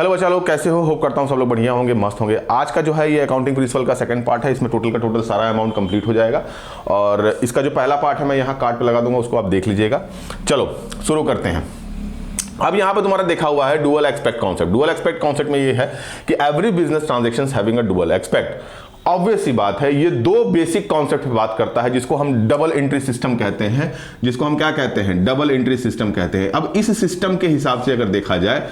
Hello बच्चा लोग, कैसे हो? होप करता हूँ सब लोग बढ़िया होंगे, मस्त होंगे। आज का जो है ये अकाउंटिंग प्रिंसिपल का सेकंड पार्ट है। इसमें टोटल का टोटल सारा अमाउंट कंप्लीट हो जाएगा और इसका जो पहला पार्ट है मैं यहाँ कार्ड पे लगा दूंगा, उसको आप देख लीजिएगा। चलो शुरू करते हैं। अब यहाँ पे तुम्हारा देखा हुआ है dual aspect concept. Dual aspect concept में ये है कि every business transaction having a dual aspect. Obvious सी बात है, ये दो बेसिक कॉन्सेप्ट पे बात करता है जिसको हम डबल एंट्री सिस्टम कहते हैं। जिसको हम क्या कहते हैं? डबल एंट्री सिस्टम कहते हैं। अब इस सिस्टम के हिसाब से अगर देखा जाए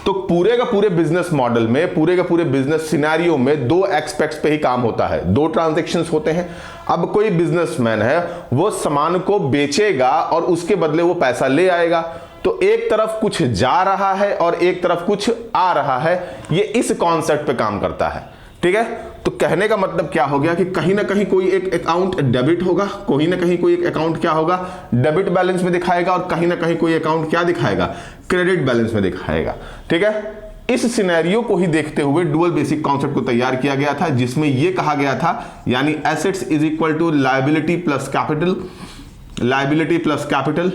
तो पूरे का पूरे बिजनेस मॉडल में, पूरे का पूरे बिजनेस सिनेरियो में दो एक्सपेक्ट्स पे ही काम होता है, दो ट्रांजैक्शंस होते हैं। अब कोई बिजनेसमैन है, वो सामान को बेचेगा और उसके बदले वो पैसा ले आएगा। तो एक तरफ कुछ जा रहा है और एक तरफ कुछ आ रहा है। ये इस कॉन्सेप्ट पे काम करता है, ठीक है। तो कहने का मतलब क्या हो गया कि कहीं ना कहीं कोई एक अकाउंट डेबिट होगा, कहीं ना कहीं कोई एक अकाउंट क्या होगा? डेबिट बैलेंस में दिखाएगा, और कहीं ना कहीं कोई अकाउंट क्या दिखाएगा? क्रेडिट बैलेंस में दिखाएगा, ठीक है। इस सिनेरियो को ही देखते हुए डुअल बेसिक कॉन्सेप्ट को तैयार किया गया था, जिसमें यह कहा गया था यानी assets is equal to liability plus capital, liability plus capital,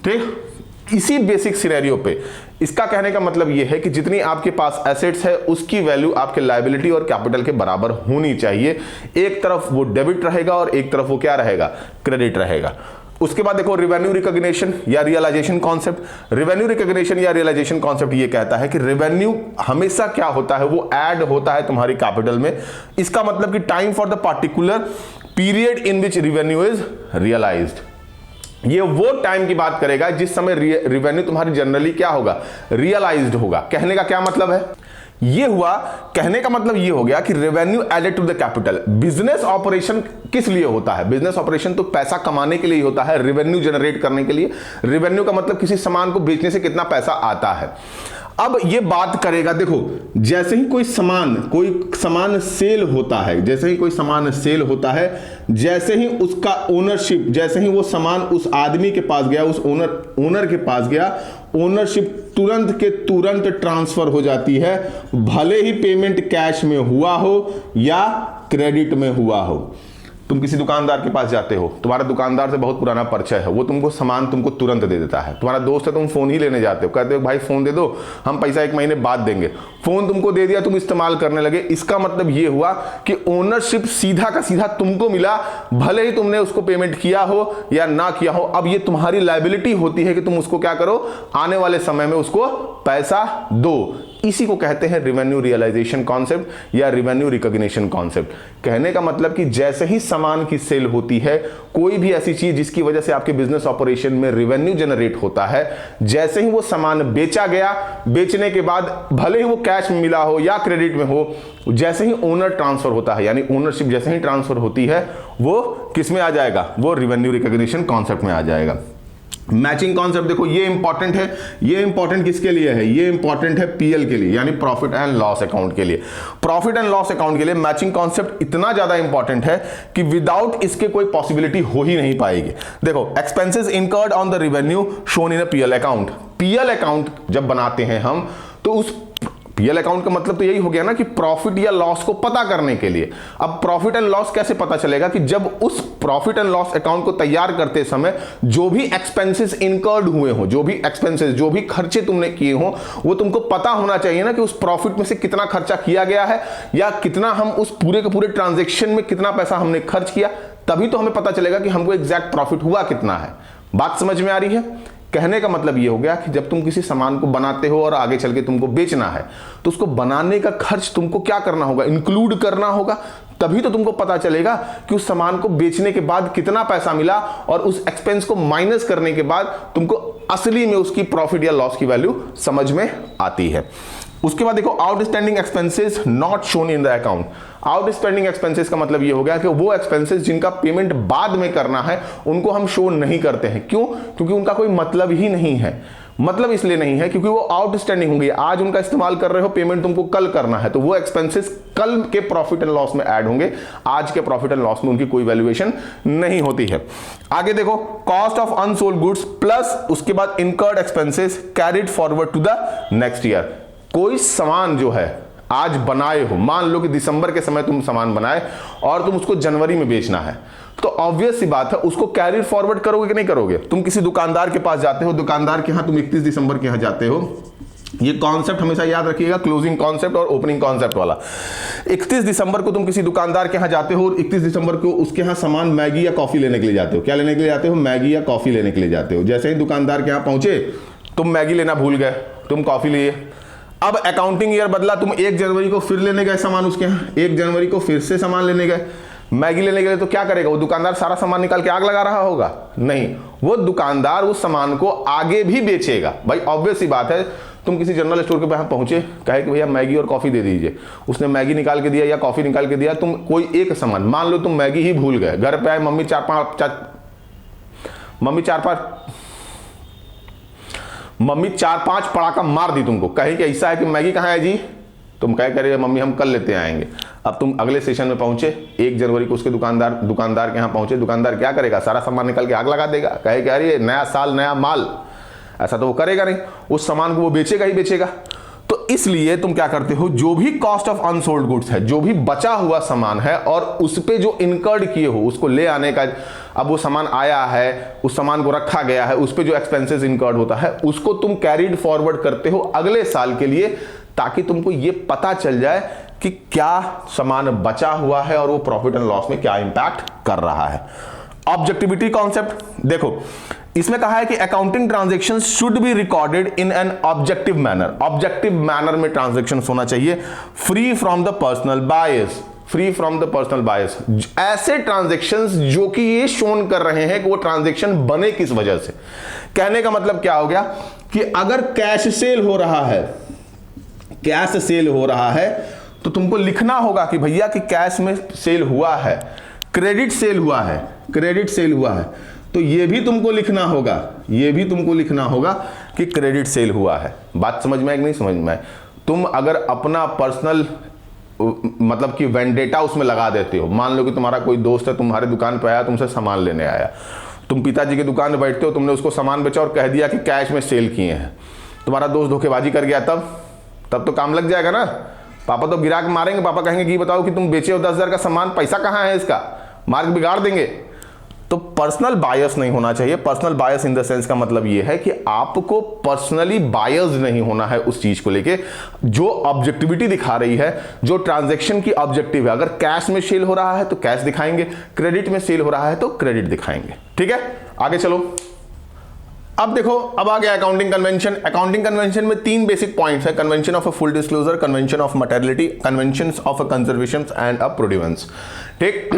ठीक। इसी बेसिक सिनेरियो पे इसका कहने का मतलब यह है कि जितनी आपके पास एसेट्स है उसकी वैल्यू आपके लायबिलिटी और कैपिटल के बराबर होनी चाहिए। एक तरफ वो डेबिट रहेगा और एक तरफ वो क्या रहेगा? क्रेडिट रहेगा। उसके बाद देखो रेवेन्यू रिकॉग्निशन या रियलाइजेशन कॉन्सेप्ट। रेवेन्यू रिकॉग्निशन या रियलाइजेशन कॉन्सेप्ट ये कहता है कि रेवेन्यू हमेशा क्या होता है? वो ऐड होता है तुम्हारी कैपिटल में। इसका मतलब कि time for the particular period in which revenue is realised. ये वो टाइम की बात करेगा जिस समय रेवेन्यू तुम्हारी जनरली क्या होगा? रियलाइज्ड होगा। कहने का क्या मतलब है? ये हुआ, कहने का मतलब ये हो गया कि revenue added to the capital. Business operation किस लिए होता है? बिजनेस ऑपरेशन तो पैसा कमाने के लिए ही होता है, रेवेन्यू जनरेट करने के लिए। रेवेन्यू का मतलब किसी सामान को बेचने से कितना पैसा आता है। अब ये बात करेगा, देखो जैसे ही कोई सामान सेल होता है, जैसे ही कोई सामान सेल होता है, जैसे ही उसका ओनरशिप, जैसे ही वो सामान उस आदमी के पास गया, उस ओनर के पास गया, ओनरशिप तुरंत के तुरंत ट्रांसफर हो जाती है, भले ही पेमेंट कैश में हुआ हो या क्रेडिट में हुआ हो। तुम किसी दुकानदार के पास जाते हो, तुम्हारा दुकानदार से बहुत पुराना परिचय है, वो तुमको सामान तुमको तुरंत दे देता है। तुम्हारा दोस्त है, तुम फोन ही लेने जाते हो, कहते हो भाई फोन दे दो, हम पैसा 1 महीने बाद देंगे। फोन तुमको दे दिया, तुम इस्तेमाल करने लगे। इसका मतलब ये हुआ कि ओनरशिप सीधा का सीधा तुमको मिला, भले ही तुमने उसको पेमेंट किया हो या ना किया हो। अब ये तुम्हारी लायबिलिटी होती है कि तुम उसको क्या करो? आने वाले समय में उसको पैसा दो। इसी को कहते हैं रेवेन्यू रियलाइजेशन कॉन्सेप्ट या रेवेन्यू रिकॉग्निशन कॉन्सेप्ट। कहने का मतलब कि जैसे ही सामान की सेल होती है, कोई भी ऐसी चीज जिसकी वजह से आपके बिजनेस ऑपरेशन में रेवेन्यू जनरेट होता है, जैसे ही वो सामान बेचा गया, बेचने के बाद भले ही वो कैश में मिला हो या क्रेडिट में हो, जैसे ही ओनर ट्रांसफर होता है यानी ओनरशिप जैसे ही ट्रांसफर होती है, वो किस में आ जाएगा? वो रेवेन्यू रिकॉग्निशन कॉन्सेप्ट में आ जाएगा। मैचिंग कॉन्सेप्ट देखो, ये इंपॉर्टेंट है। ये इंपॉर्टेंट किसके लिए है? ये इंपॉर्टेंट है पीएल के लिए, यानी प्रॉफिट एंड लॉस अकाउंट के लिए। प्रॉफिट एंड लॉस अकाउंट के लिए मैचिंग कॉन्सेप्ट इतना ज्यादा इंपॉर्टेंट है कि विदाउट इसके कोई पॉसिबिलिटी हो ही नहीं पाएगी। देखो, expenses incurred on the revenue shown in a PL account. PL account जब बनाते हैं हम, तो उस पीएल अकाउंट का मतलब तो यही हो गया ना कि प्रॉफिट या लॉस को पता करने के लिए। अब प्रॉफिट एंड लॉस कैसे पता चलेगा? कि जब उस प्रॉफिट एंड लॉस अकाउंट को तैयार करते समय जो भी एक्सपेंसेस इनकर्ड हुए हो, जो भी एक्सपेंसेस, जो भी खर्चे तुमने किए हो, वो तुमको पता होना चाहिए ना कि उस प्रॉफिट में से कितना खर्चा किया गया है या कितना हम उस पूरे के पूरे ट्रांजेक्शन में कितना पैसा हमने खर्च किया। तभी तो हमें पता चलेगा कि हमको एग्जैक्ट प्रॉफिट हुआ कितना है। बात समझ में आ रही है? कहने का मतलब ये हो गया कि जब तुम किसी सामान को बनाते हो और आगे चल के तुमको बेचना है, तो उसको बनाने का खर्च तुमको क्या करना होगा? इंक्लूड करना होगा। तभी तो तुमको पता चलेगा कि उस सामान को बेचने के बाद कितना पैसा मिला, और उस एक्सपेंस को माइनस करने के बाद तुमको असली में उसकी प्रॉफिट या लॉस की वैल्यू समझ में आती है। उसके बाद देखो, outstanding expenses not shown in the account. Outstanding expenses का मतलब ये हो गया कि वो एक्सपेंसेस जिनका पेमेंट बाद में करना है, उनको हम शो नहीं करते हैं। क्यों? क्योंकि उनका कोई मतलब ही नहीं है। मतलब इसलिए नहीं है क्योंकि वो आउटस्टैंडिंग होंगे, आज उनका इस्तेमाल कर रहे हो, पेमेंट तुमको कल करना है, तो वो एक्सपेंसेस कल के प्रॉफिट एंड लॉस में ऐड होंगे। आज के प्रॉफिट एंड लॉस में उनकी कोई वैल्यूएशन नहीं होती है। आगे देखो, cost of unsold goods plus उसके बाद incurred expenses carried forward to the next year. कोई सामान जो है आज बनाए हो, मान लो कि दिसंबर के समय तुम सामान बनाए और तुम उसको जनवरी में बेचना है, तो ऑब्वियस सी बात है उसको कैरी फॉरवर्ड करोगे कि नहीं करोगे? तुम किसी दुकानदार के पास जाते हो, दुकानदार के यहां तुम 31 दिसंबर के यहां जाते हो, ये कॉन्सेप्ट हमेशा याद रखिएगा, क्लोजिंग कॉन्सेप्ट और ओपनिंग कॉन्सेप्ट वाला। 31 दिसंबर को तुम किसी दुकानदार के यहां जाते हो और 31 दिसंबर को उसके यहां सामान मैगी या कॉफी लेने के लिए जाते हो। क्या लेने के लिए जाते हो? मैगी या कॉफी लेने के लिए जाते हो। जैसे ही दुकानदार के यहां पहुंचे, तुम मैगी लेना भूल गए, तुम कॉफी लिए। अब अकाउंटिंग ईयर बदला, तुम 1 जनवरी को फिर लेने गए सामान उसके यहां, 1 जनवरी को फिर से सामान लेने गए मैगी लेने के लिए। तो क्या करेगा वो दुकानदार? सारा सामान निकाल के आग लगा रहा होगा? नहीं, वो दुकानदार उस सामान को आगे भी बेचेगा। भाई ऑब्वियस सी बात है, तुम किसी जनरल स्टोर के पास पहुंचे, कहे कि भैया मैगी और कॉफी दे दीजिए, उसने मैगी निकाल के दिया या कॉफी निकाल के दिया, तुम कोई एक सामान, मान लो तुम मैगी ही भूल गए, घर पे आए, मम्मी चार पांच पड़ाका मार दी तुमको, कहे कि ऐसा है कि मैगी कहाँ है जी, तुम कहे करेगा मम्मी हम कल लेते आएंगे। अब तुम अगले सेशन में पहुंचे, 1 जनवरी को उसके दुकानदार के यहाँ पहुंचे, दुकानदार क्या करेगा? सारा सामान निकाल के आग लगा देगा, कहे कि अरे नया साल नया माल, ऐसा तो वो करेगा नहीं, उस सामान को वो बेचेगा ही बेचेगा। तो इसलिए तुम क्या करते हो, जो भी कॉस्ट ऑफ अनसोल्ड गुड्स है, जो भी बचा हुआ सामान है और उस पे जो इनकर्ड किए हो, उसको ले आने का, अब वो सामान आया है, उस सामान को रखा गया है, उस पे जो एक्सपेंसेस इनकर्ड होता है, उसको तुम कैरीड फॉरवर्ड करते हो अगले साल के लिए, ताकि तुमको ये पता चल जाए कि क्या सामान बचा हुआ है और वो प्रॉफिट एंड लॉस में क्या इंपैक्ट कर रहा है। ऑब्जेक्टिविटी कॉन्सेप्ट देखो, इसमें कहा है कि accounting transactions should be recorded in an objective manner. Objective manner में ट्रांजैक्शंस होना चाहिए, free from the personal bias, free from the personal bias. ऐसे ट्रांजैक्शंस जो कि ये शोन कर रहे हैं कि वो ट्रांजैक्शन बने किस वजह से। कहने का मतलब क्या हो गया कि अगर कैश सेल हो रहा है, कैश सेल हो रहा है, तो तुमको लिखना होगा कि भैया कि कैश में सेल हुआ है, क्रेडिट सेल हुआ है, क्रेडिट सेल हुआ है, तो ये भी तुमको लिखना होगा, ये भी तुमको लिखना होगा कि क्रेडिट सेल हुआ है। बात समझ में आए कि नहीं समझ में आए? तुम अगर अपना पर्सनल मतलब कि वेंडेटा उसमें लगा देते हो, मान लो कि तुम्हारा कोई दोस्त है, तुम्हारे दुकान पे आया, तुमसे सामान लेने आया, तुम पिताजी की दुकान पे बैठते हो, तुमने उसको सामान बेचा और कह दिया कि कैश में सेल किए हैं, तुम्हारा दोस्त धोखेबाजी कर गया, तब तो काम लग जाएगा ना। पापा तो गिरा के मारेंगे, पापा कहेंगे कि बताओ कि तुम बेचे हो 10,000 का सामान, पैसा कहाँ है इसका, मार्क बिगाड़ देंगे। तो पर्सनल बायस नहीं होना चाहिए। Personal bias in the sense का मतलब यह है कि आपको पर्सनली बायस्ड नहीं होना है उस चीज को लेके। जो ऑब्जेक्टिविटी दिखा रही है, जो ट्रांजैक्शन की ऑब्जेक्टिव है, अगर कैश में सेल हो रहा है तो कैश दिखाएंगे, क्रेडिट में सेल हो रहा है तो क्रेडिट दिखाएंगे। ठीक है, आगे चलो। अब देखो, अब आ गया अकाउंटिंग कन्वेंशन। अकाउंटिंग कन्वेंशन में 3 बेसिक पॉइंट्स है, convention of a full disclosure, convention of materiality, convention of a conservation and a produce. ठीक,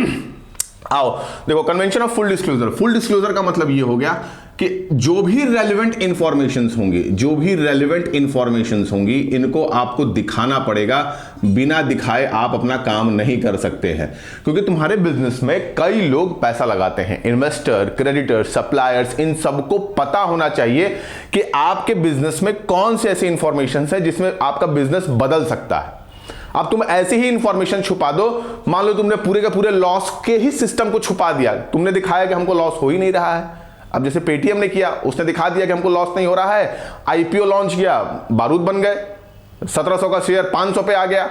आओ देखो, convention of full disclosure. Full disclosure का मतलब ये हो गया कि जो भी रेलेवेंट इंफॉर्मेशंस होंगी, जो भी रेलेवेंट इंफॉर्मेशंस होंगी, इनको आपको दिखाना पड़ेगा। बिना दिखाए आप अपना काम नहीं कर सकते हैं, क्योंकि तुम्हारे बिजनेस में कई लोग पैसा लगाते हैं, इन्वेस्टर, क्रेडिटर, सप्लायर्स, इन सबको पता होना चाहिए कि आपके बिजनेस में कौन से ऐसे इंफॉर्मेशंस है जिसमें आपका बिजनेस बदल सकता है। अब तुम ऐसी ही इंफॉर्मेशन छुपा दो, मान लो तुमने पूरे के पूरे लॉस के ही सिस्टम को छुपा दिया, तुमने दिखाया कि हमको लॉस हो ही नहीं रहा है। अब जैसे पेटीएम ने किया, उसने दिखा दिया कि हमको लॉस नहीं हो रहा है, आईपीओ लॉन्च किया, बारूद बन गए, 1700 का शेयर 500 पे आ गया।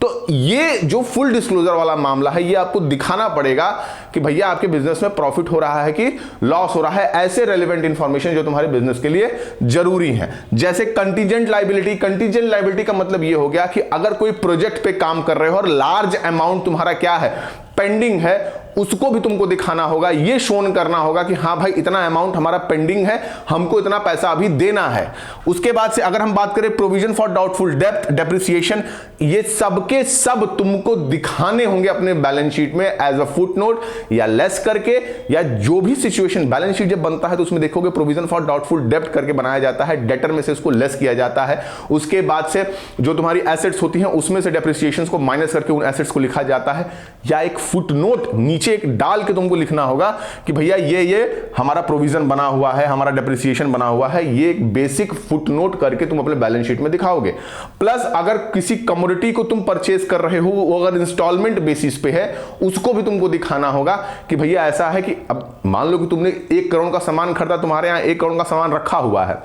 तो ये जो फुल डिस्क्लोजर वाला मामला है, ये आपको दिखाना पड़ेगा कि भैया आपके बिजनेस में प्रॉफिट हो रहा है कि लॉस हो रहा है, ऐसे रेलेवेंट इंफॉर्मेशन जो तुम्हारे बिजनेस के लिए जरूरी है। जैसे कंटीजेंट लायबिलिटी। कंटीजेंट लायबिलिटी का मतलब ये हो गया कि अगर कोई प्रोजेक्ट पे काम कर रहे हो और लार्ज अमाउंट तुम्हारा क्या है, पेंडिंग है, उसको भी तुमको दिखाना होगा, ये शोन करना होगा कि हाँ भाई इतना अमाउंट हमारा पेंडिंग है, हमको इतना पैसा अभी देना है। उसके बाद से अगर हम बात करें प्रोविजन फॉर डाउटफुल डेब्ट, डेप्रिसिएशन, ये सबके सब तुमको दिखाने होंगे अपने बैलेंस शीट में एज अ फुटनोट या लेस करके, या जो भी सिचुएशन। बैलेंस शीट जब बनता है तो उसमें देखोगे प्रोविजन फॉर डाउटफुल डेब्ट करके बनाया जाता है, डेटर में से उसको लेस किया जाता है। उसके बाद से जो तुम्हारी एसेट्स होती हैं उसमें से डेप्रिसिएशन को माइनस करके उन एसेट्स को लिखा जाता है, या एक फुटनोट नीचे एक डाल के तुमको लिखना होगा कि भैया ये हमारा प्रोविजन बना हुआ है, हमारा डेप्रिसिएशन बना हुआ है। ये एक बेसिक फुटनोट करके तुम अपने बैलेंस शीट में दिखाओगे। प्लस अगर किसी कमोडिटी को तुम परचेज कर रहे हो, वो अगर इंस्टॉलमेंट बेसिस पे है, उसको भी तुमको दिखाना होगा कि भैया ऐसा है कि अब मान लो कि तुमने 1 करोड़ का सामान खरीदा, तुम्हारे यहां 1 करोड़ का सामान रखा हुआ है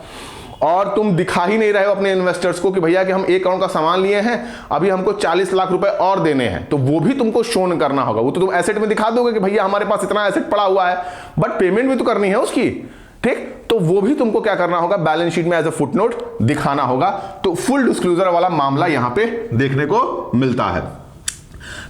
और तुम दिखा ही नहीं रहे हो अपने इन्वेस्टर्स को कि भैया कि हम 1 करोड़ का सामान लिए हैं, अभी हमको 40 लाख रुपए और देने हैं, तो वो भी तुमको शोन करना होगा। वो तो तुम एसेट में दिखा दोगे कि भैया हमारे पास इतना एसेट पड़ा हुआ है, बट पेमेंट भी तो करनी है उसकी। ठीक, तो वो भी तुमको क्या करना होगा, बैलेंस शीट में एज अ फुटनोट दिखाना होगा। तो फुल डिस्क्लोजर वाला मामला यहां पे देखने को मिलता है।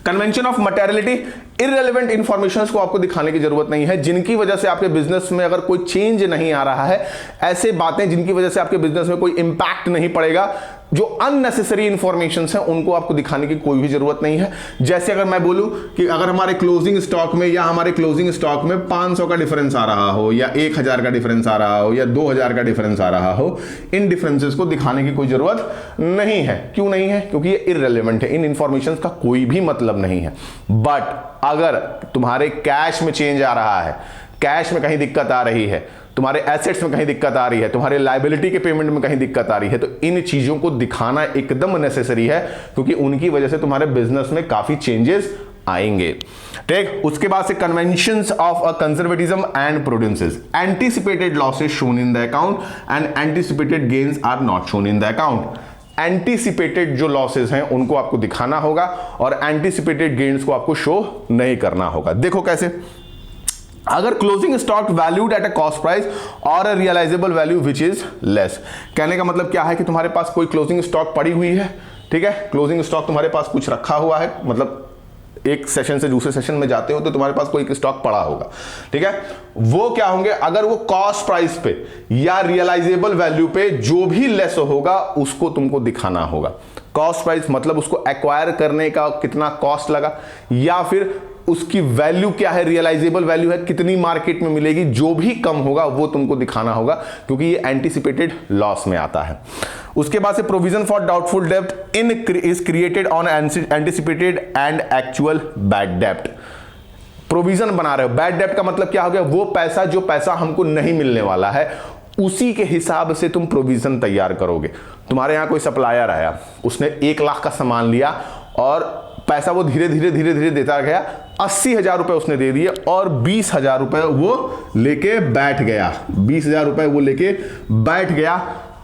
Convention of materiality, irrelevant informations को आपको दिखाने की जरूरत नहीं है, जिनकी वजह से आपके बिजनेस में अगर कोई चेंज नहीं आ रहा है, ऐसे बातें जिनकी वजह से आपके बिजनेस में कोई इंपैक्ट नहीं पड़ेगा, जो अननेसेसरी इंफॉर्मेशंस हैं उनको आपको दिखाने की कोई भी जरूरत नहीं है। जैसे अगर मैं बोलूं कि अगर हमारे क्लोजिंग स्टॉक में या हमारे क्लोजिंग स्टॉक में 500 का डिफरेंस आ रहा हो, या 1000 का डिफरेंस आ रहा हो, या 2000 का डिफरेंस आ रहा हो, इन डिफरेंसेस को दिखाने की कोई जरूरत नहीं है। क्यों नहीं है? क्योंकि ये इररिलेवेंट है, इन इंफॉर्मेशन का कोई भी मतलब नहीं है। बट अगर तुम्हारे कैश में चेंज आ रहा है, कैश में कहीं दिक्कत आ रही है, तुम्हारे एसेट्स में कहीं दिक्कत आ रही है, तुम्हारे लायबिलिटी के पेमेंट में कहीं दिक्कत आ रही है, तो इन चीजों को दिखाना एकदम नेसेसरी है, क्योंकि उनकी वजह से तुम्हारे बिजनेस में काफी चेंजेस आएंगे। ठीक, उसके बाद से conventions of a conservatism and prudences, anticipated losses shown in the account and anticipated gains are not shown in the account. Anticipated जो लॉसेस हैं उनको आपको दिखाना होगा और एंटीसिपेटेड गेन्स को आपको शो नहीं करना होगा। देखो कैसे, अगर closing stock valued at a cost price और a realisable value which is less, कहने का मतलब क्या है कि तुम्हारे पास कोई क्लोजिंग स्टॉक पड़ी हुई है, ठीक है, क्लोजिंग स्टॉक तुम्हारे पास कुछ रखा हुआ है, मतलब एक सेशन से दूसरे सेशन में जाते हो तो तुम्हारे पास कोई स्टॉक पड़ा होगा, ठीक है, वो क्या होंगे, अगर वो कॉस्ट प्राइस पे या रियलाइजेबल वैल्यू पे जो भी लेस होगा उसको तुमको दिखाना होगा। कॉस्ट प्राइस मतलब उसको एक्वायर करने का कितना कॉस्ट लगा, या फिर उसकी वैल्यू क्या है, रियलाइजेबल वैल्यू है, कितनी मार्केट में मिलेगी, जो भी कम होगा वो तुमको दिखाना होगा, क्योंकि ये एंटीसिपेटेड लॉस में आता है। उसके बाद से प्रोविजन फॉर डाउटफुल डेब्ट इन is created on anticipated and actual bad डेब्ट। प्रोविजन बना रहे हो, बैड डेब्ट का मतलब क्या हो गया, वो पैसा जो पैसा हमको नहीं मिलने वाला है उसी के हिसाब से तुम प्रोविजन तैयार करोगे। तुम्हारे यहां कोई सप्लायर आया, उसने 1 लाख का सामान लिया और पैसा वो धीरे धीरे देता गया, 80,000 रुपए उसने दे दिए और 20,000 रुपए वो लेके बैठ गया, 20,000 रुपए वो लेके बैठ गया।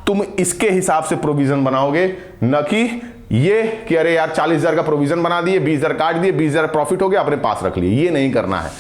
तुम इसके हिसाब से प्रोविजन बनाओगे, न कि ये कि अरे यार 40,000 का प्रोविजन बना दिए, 20,000 काट दिए, 20,000 प्रॉफिट हो गया, अपने पास रख लिए। ये नहीं करना है।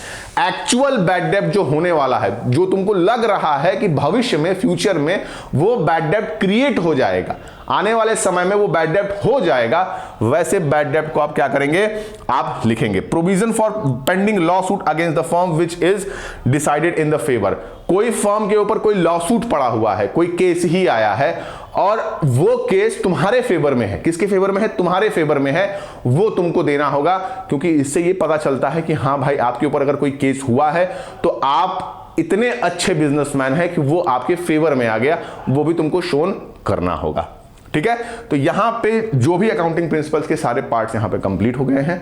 एक्चुअल बैड डेब्ट जो होने वाला है, जो तुमको लग रहा है कि भविष्य में, फ्यूचर में वो बैड डेब्ट क्रिएट हो जाएगा, आने वाले समय में वो बैड डेब्ट हो जाएगा, वैसे बैड डेब्ट को आप क्या करेंगे, आप लिखेंगे provision for pending law suit against the firm which is decided in the favour. कोई फर्म के ऊपर कोई लॉ सूट पड़ा हुआ है, कोई केस ही आया है और वो केस तुम्हारे फेवर में है। किसके फेवर में है? तुम्हारे फेवर में है। वो तुमको देना होगा, क्योंकि इससे ये पता चलता है कि हाँ भाई आपके ऊपर अगर कोई केस हुआ है तो आप इतने अच्छे बिजनेसमैन हैं कि वो आपके फेवर में आ गया, वो भी तुमको शोन करना होगा। ठीक है, तो यहां पे जो भी अकाउंटिंग प्रिंसिपल्स के सारे पार्ट्स यहां पे कंप्लीट हो गए हैं।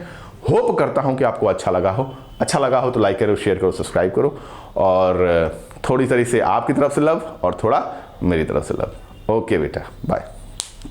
होप करता हूं कि आपको अच्छा लगा हो तो लाइक करो, शेयर करो, सब्सक्राइब करो, और थोड़ी तरह से आपकी तरफ से लव और थोड़ा मेरी तरफ से लव। ओके बेटा, बाय।